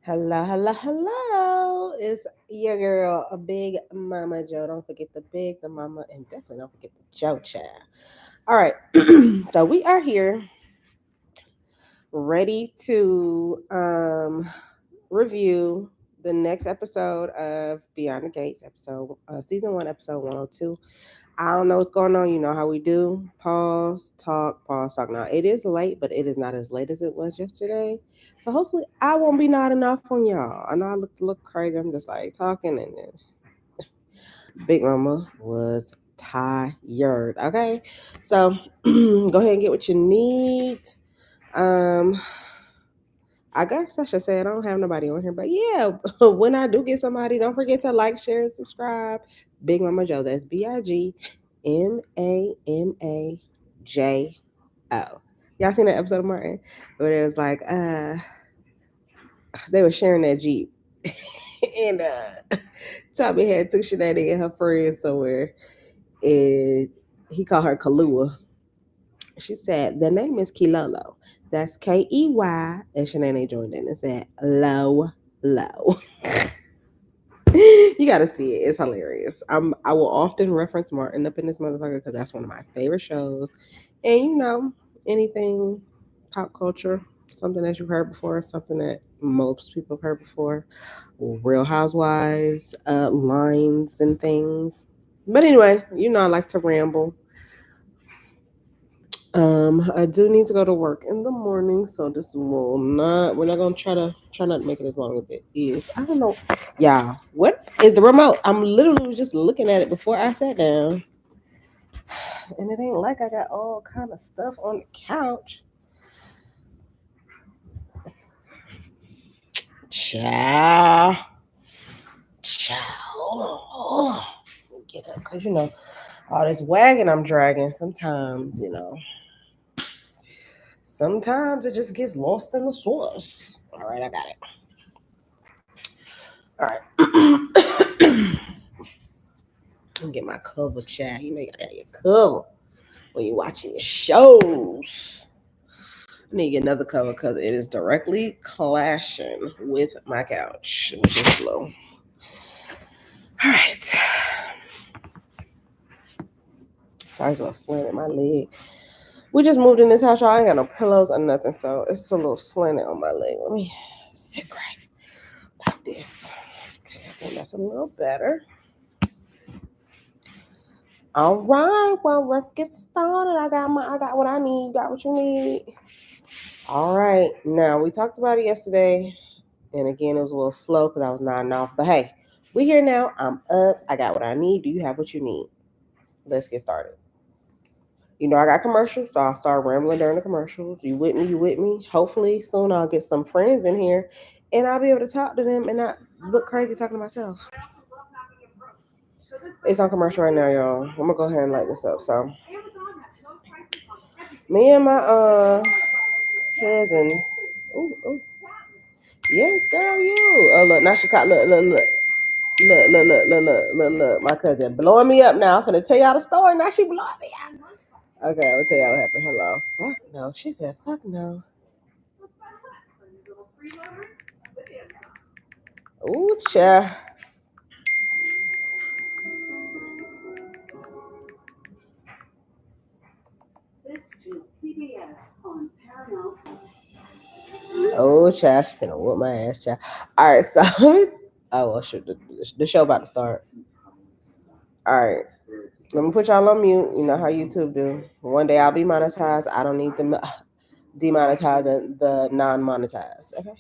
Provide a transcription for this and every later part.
Hello, hello, hello. It's your girl, a big mama Joe. Don't forget the big, the mama, and definitely don't forget the Joe child. All right. So we are here ready to review the next episode of Beyond the Gates, season one, episode 102. I don't know what's going on. You know how we do. Pause, talk, pause, talk. Now, it is late, but it is not as late as it was yesterday. So hopefully I won't be nodding off on y'all. I know I look crazy. I'm just like talking, and then Big Mama was tired. Okay. So go ahead and get what you need. Um, I guess I should say I don't have nobody on here, but yeah, when I do get somebody, don't forget to like, share, and subscribe. Big Mama Joe. That's BIGMAMAJO. Y'all seen that episode of Martin where it was like, they were sharing that Jeep, and Tommy had took Shenanigans and her friend somewhere, and he called her Kalua. She said the name is Kilolo. That's Key, and Shanae joined in and said low, low. You gotta see it. It's hilarious. I will often reference Martin up in this motherfucker because that's one of my favorite shows. And anything pop culture, something that you've heard before, something that most people have heard before. Real Housewives, lines and things. But anyway, I like to ramble. I do need to go to work in the morning, so this will not. We're not gonna try not to make it as long as it is. I don't know, yeah. What is the remote? I'm literally just looking at it before I sat down, and it ain't like I got all kind of stuff on the couch. Ciao, ciao. Hold on. Let me get up, cause all this wagon I'm dragging. Sometimes it just gets lost in the sauce. All right, I got it. All right. Get my cover, child. You gotta have your cover when you're watching your shows. I need to get another cover because it is directly clashing with my couch, which is low. All right. Sorry, I was slanted my leg. We just moved in this house, y'all. I ain't got no pillows or nothing, so it's a little slanted on my leg. Let me sit right like this. Okay, I think that's a little better. All right, well, let's get started. I got what I need. You got what you need. All right. Now we talked about it yesterday, and again, it was a little slow because I was nodding off. But hey, we here now. I'm up. I got what I need. Do you have what you need? Let's get started. I got commercials, so I'll start rambling during the commercials. You with me? You with me? Hopefully, soon I'll get some friends in here, and I'll be able to talk to them and not look crazy talking to myself. It's on commercial right now, y'all. I'm gonna go ahead and light this up. So, me and my cousin. Ooh, ooh. Yes, girl, you. Oh, look, now she caught. Look. My cousin blowing me up now. I'm gonna tell y'all the story. Now she blowing me up. Okay, I'll tell y'all what happened. Hello. Fuck no. She said, fuck no. Ooh, cha. This is CBS on Paramount. Oh, child, she finna whoop my ass, child. All right, so oh well, shoot, the show about to start. All right, let me put y'all on mute. You know how YouTube do. One day I'll be monetized. I don't need them demonetizing the non-monetized. Okay.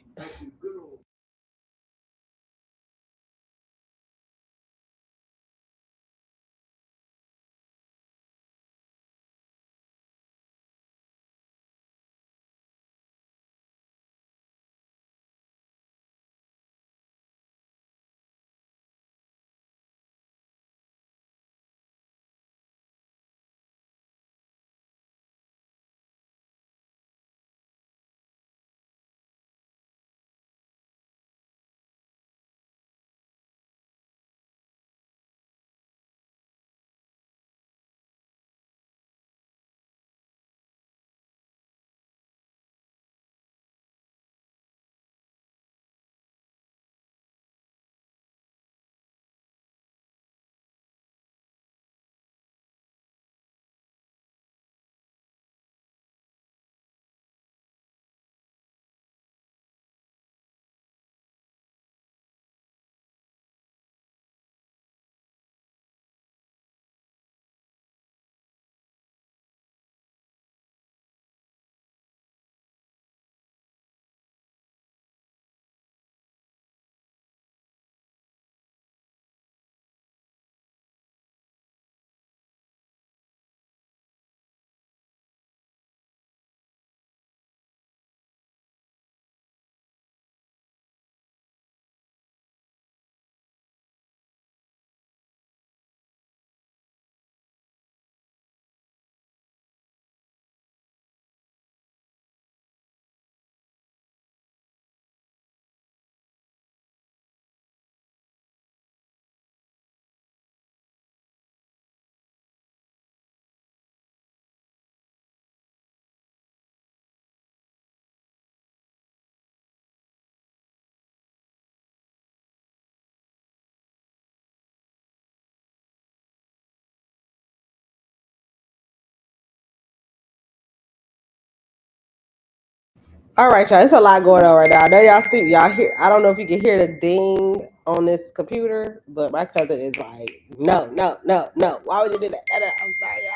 All right, y'all. It's a lot going on right now. I know y'all see, y'all hear. I don't know if you can hear the ding on this computer, but my cousin is like, no, no, no, no. Why would you do that? I'm sorry, y'all.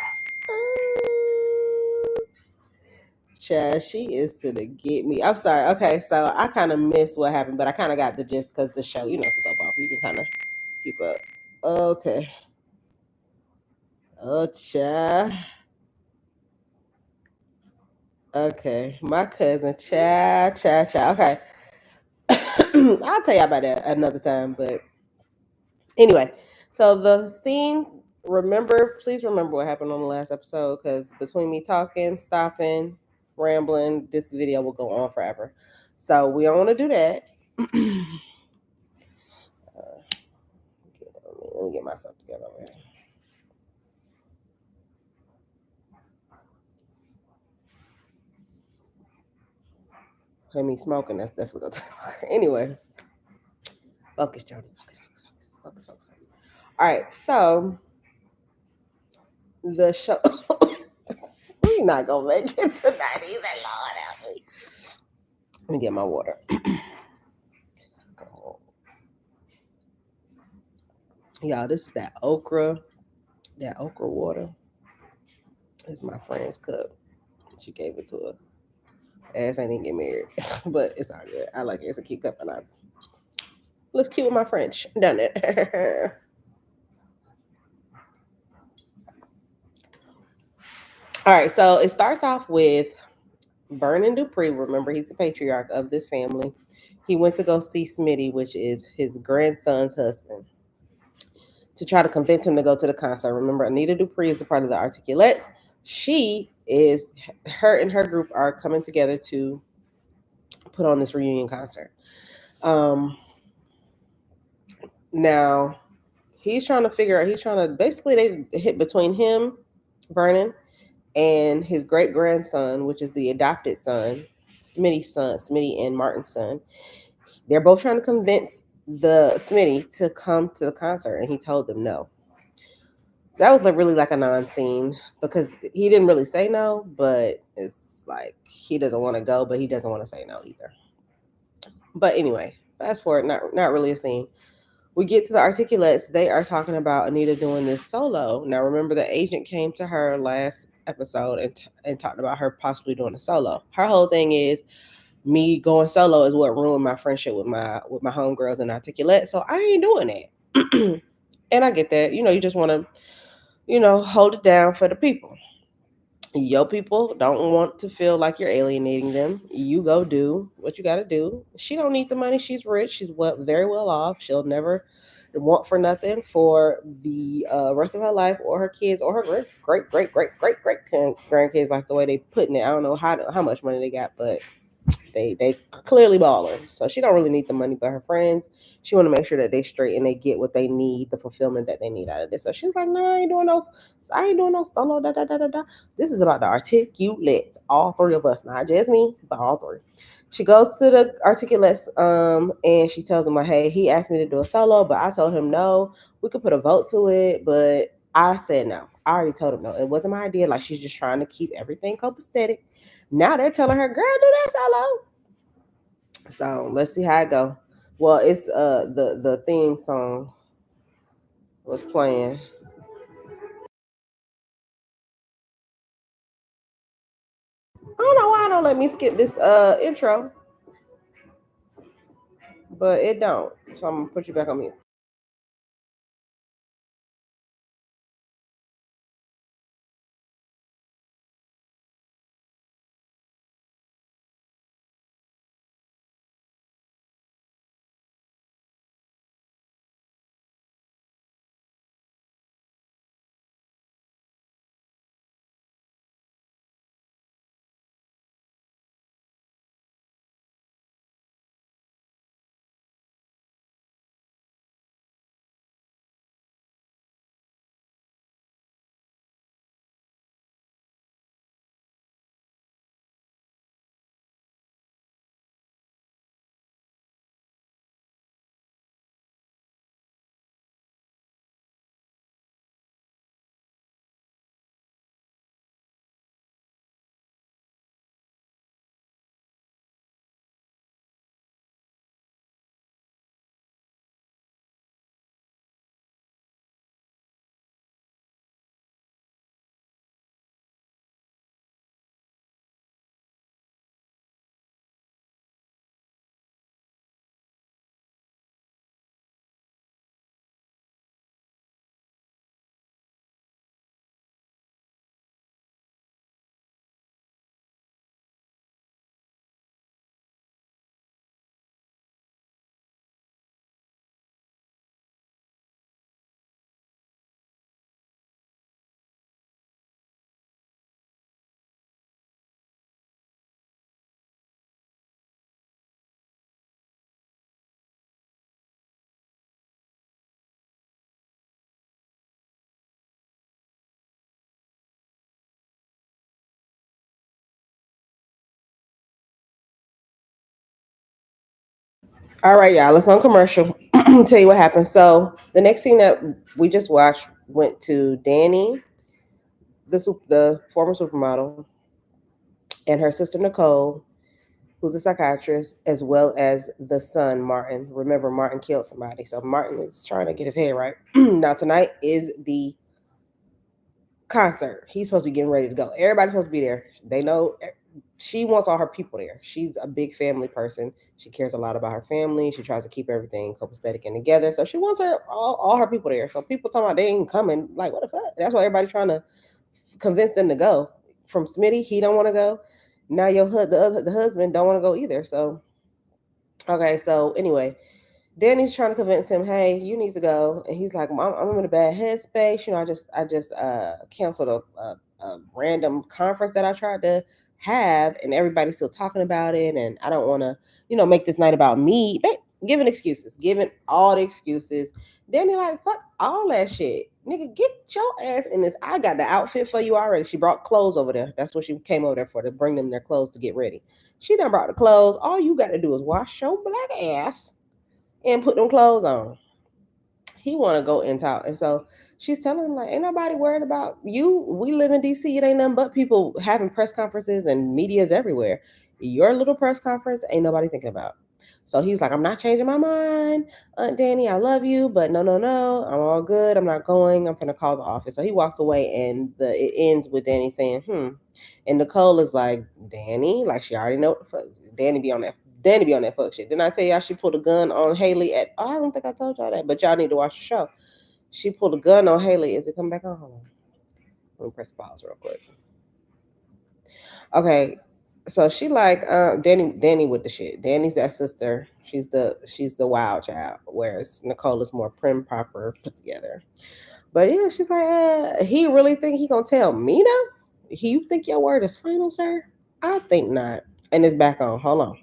Chad, she is to the get me. I'm sorry. Okay, so I kind of missed what happened, but I kind of got the gist because the show, it's a soap opera. You can kind of keep up. Okay. Oh, Chad. Okay, my cousin, Chad. Okay, I'll tell you about that another time. But anyway, so the scene. Please remember what happened on the last episode because between me talking, stopping, rambling, this video will go on forever. So we don't want to do that. Let me get myself together. Over here. Let me smoking. That's definitely gonna take longer. Anyway, focus, Jody. Focus. All right, so the show. We not gonna make it tonight either. Lord help me. Let me get my water. Y'all, this is that okra. That okra water. It's my friend's cup. She gave it to her. Ass ain't even get married, but it's all good. I like it. It's a cute cup, and I looks cute with my French, doesn't it? All right, so it starts off with Vernon Dupree. Remember, he's the patriarch of this family. He went to go see Smitty, which is his grandson's husband, to try to convince him to go to the concert. Remember, Anita Dupree is a part of the Articulates. Her and her group are coming together to put on this reunion concert. Um, Now, he's trying to basically, they hit between him, Vernon, and his great grandson, which is the adopted son, Smitty and Martin's son. They're both trying to convince the Smitty to come to the concert, and he told them no. That was really like a non-scene because he didn't really say no, but it's like he doesn't want to go, but he doesn't want to say no either. But anyway, fast forward, not really a scene. We get to the Articulates. They are talking about Anita doing this solo. Now, remember, the agent came to her last episode and talked about her possibly doing a solo. Her whole thing is me going solo is what ruined my friendship with my homegirls in Articulate. So I ain't doing that. And I get that. You just want to, hold it down for the people. Your people don't want to feel like you're alienating them. You go do what you got to do. She don't need the money. She's rich. She's very well off. She'll never want for nothing for the rest of her life or her kids or her great grandkids. Like the way they putting it. I don't know how much money they got, but they clearly ballers. So she don't really need the money, but her friends, she want to make sure that they straight and they get what they need, the fulfillment that they need out of this. So she's like, no, I ain't doing no solo. Da. This is about the Articulates, all three of us, not just me, but all three. She goes to the Articulates, and she tells them like, hey, he asked me to do a solo, but I told him no. We could put a vote to it, but I said no. I already told him no. It wasn't my idea. Like she's just trying to keep everything copacetic. Now they're telling her, girl, do that solo. So let's see how it go. Well, it's the theme song was playing. I don't know why I don't let me skip this intro, but it don't. So I'm gonna put you back on mute. All right, y'all. Let's on commercial. Tell you what happened. So the next scene that we just watched went to Danny, the former supermodel, and her sister Nicole, who's a psychiatrist, as well as the son Martin. Remember, Martin killed somebody, so Martin is trying to get his head right. Now tonight is the concert. He's supposed to be getting ready to go. Everybody's supposed to be there. They know she wants all her people there. She's a big family person. She cares a lot about her family. She tries to keep everything copacetic and together. So she wants all her people there. So people talking about they ain't coming. Like what the fuck? That's why everybody trying to convince them to go. From Smitty, he don't want to go. Now the husband don't want to go either. So okay. So anyway, Danny's trying to convince him, hey, you need to go, and he's like, I'm in a bad headspace. You know, I just canceled a random conference that I tried to have, and everybody's still talking about it, and I don't want to, make this night about me. Giving all the excuses. Danny like, fuck all that shit, nigga, get your ass in this. I got the outfit for you already. She brought clothes over there. That's what she came over there for, to bring them their clothes to get ready. She done brought the clothes. All you got to do is wash your black ass and put them clothes on. He want to go and talk, and so she's telling him like, "Ain't nobody worried about you. We live in DC. It ain't nothing but people having press conferences and media's everywhere. Your little press conference ain't nobody thinking about." So he's like, "I'm not changing my mind, Aunt Danny. I love you, but no, no, no. I'm all good. I'm not going. I'm gonna call the office." So he walks away, and it ends with Danny saying, "Hmm." And Nicole is like, "Danny, like she already know. Danny be on that Danny be on that fuck shit. Didn't I tell y'all she pulled a gun on Haley at? Oh, I don't think I told y'all that, but y'all need to watch the show. She pulled a gun on Haley. Is it coming back on? Hold on. Let me press pause real quick. Okay, so she like Danny with the shit. Danny's that sister. She's the wild child, whereas Nicole is more prim, proper, put together. But yeah, she's like, he really think he gonna tell me now? You think your word is final, sir? I think not. And it's back on. Hold on.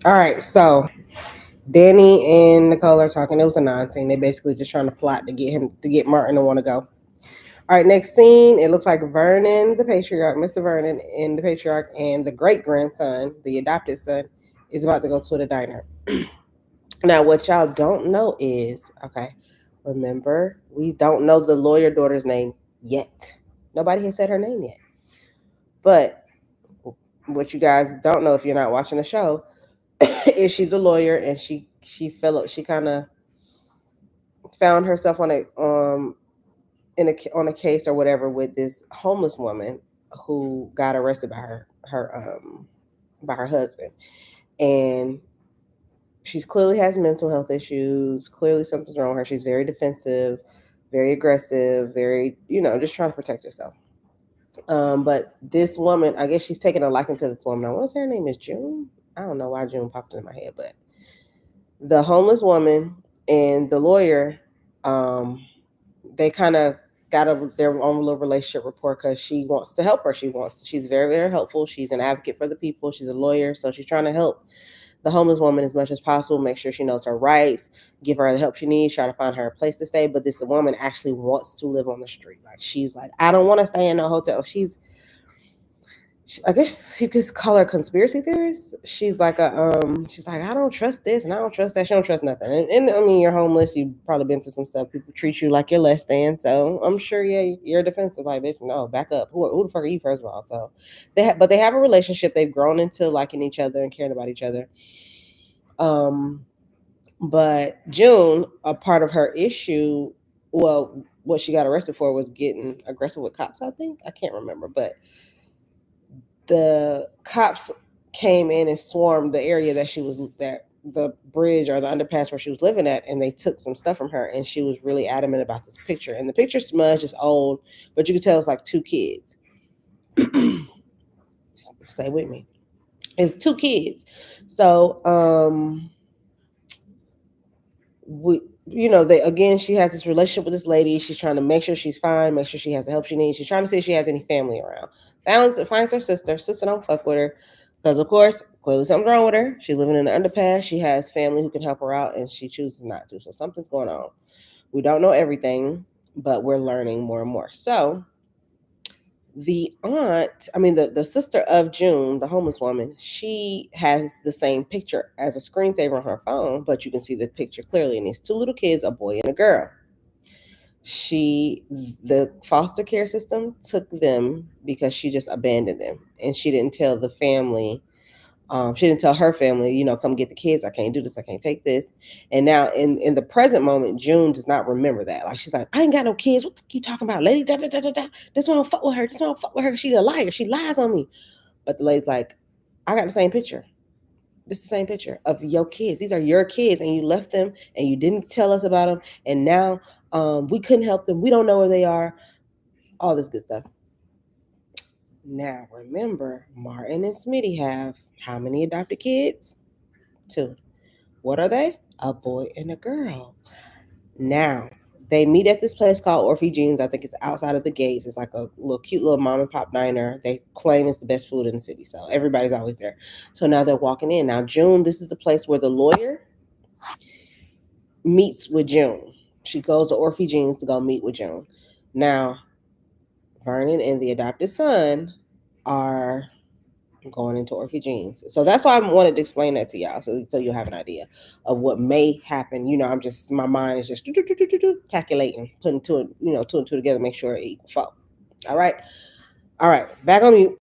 All right, so Danny and Nicole are talking. It was a non-scene. They basically just trying to plot to get Martin to want to go. All right, next scene. It looks like Vernon, the patriarch, Mr. Vernon, and the patriarch, and the great grandson, the adopted son, is about to go to the diner. Now, what y'all don't know is, okay, remember, we don't know the lawyer daughter's name yet. Nobody has said her name yet. But what you guys don't know if you're not watching the show is she's a lawyer, and she kind of found herself on a case or whatever with this homeless woman who got arrested by her husband, and she's clearly has mental health issues. Clearly something's wrong with her. She's very defensive, very aggressive, very, just trying to protect herself. But this woman, I guess she's taking a liking to this woman. I want to say her name is June. I don't know why June popped in my head, but the homeless woman and the lawyer, um, they kind of got their own little relationship rapport because she wants to help her. She's very, very helpful. She's an advocate for the people. She's a lawyer, so she's trying to help the homeless woman as much as possible, make sure she knows her rights, give her the help she needs, try to find her a place to stay. But this woman actually wants to live on the street. Like she's like, I don't want to stay in a hotel. I guess you could call her a conspiracy theorist. She's like, I don't trust this and I don't trust that. She don't trust nothing. And I mean, you're homeless. You've probably been through some stuff. People treat you like you're less than. So I'm sure, yeah, you're defensive. Like, bitch, no, back up. Who the fuck are you, first of all? So but they have a relationship. They've grown into liking each other and caring about each other. Um, but June, a part of her issue, well, what she got arrested for was getting aggressive with cops. I think I can't remember, but the cops came in and swarmed the area that she was that the bridge or the underpass where she was living at, and they took some stuff from her, and she was really adamant about this picture, and the picture smudge is old, but you can tell it's like two kids. Stay with me. It's two kids. So we, they, again, she has this relationship with this lady. She's trying to make sure she's fine, make sure she has the help she needs. She's trying to see if she has any family around. Finds her sister. Sister don't fuck with her because, of course, clearly something's wrong with her. She's living in the underpass. She has family who can help her out, and she chooses not to. So something's going on. We don't know everything, but we're learning more and more. So the sister of June, the homeless woman, she has the same picture as a screensaver on her phone, but you can see the picture clearly. And it's two little kids, a boy and a girl. The foster care system took them because she just abandoned them, and she didn't tell the family. She didn't tell her family, come get the kids. I can't do this. I can't take this. And now, in the present moment, June does not remember that. Like, she's like, I ain't got no kids. What you talking about, lady? Da da da da da. This one don't fuck with her. This one don't fuck with her. She's a liar. She lies on me. But the lady's like, I got the same picture. This is the same picture of your kids. These are your kids, and you left them, and you didn't tell us about them. And now, we couldn't help them. We don't know where they are. All this good stuff. Now, remember, Martin and Smitty have how many adopted kids? Two. What are they? A boy and a girl. Now, they meet at this place called Orphe Jeans. I think it's outside of the gates. It's like a little cute little mom and pop diner. They claim it's the best food in the city, so everybody's always there. So now they're walking in. Now, June, this is the place where the lawyer meets with June. She goes to Orphe Jeans to go meet with June. Now, Vernon and the adopted son are going into Orphe Jeans. So that's why I wanted to explain that to y'all, so you'll have an idea of what may happen. I'm just, my mind is just calculating, putting two and two together, make sure it equals four. All right, back on mute.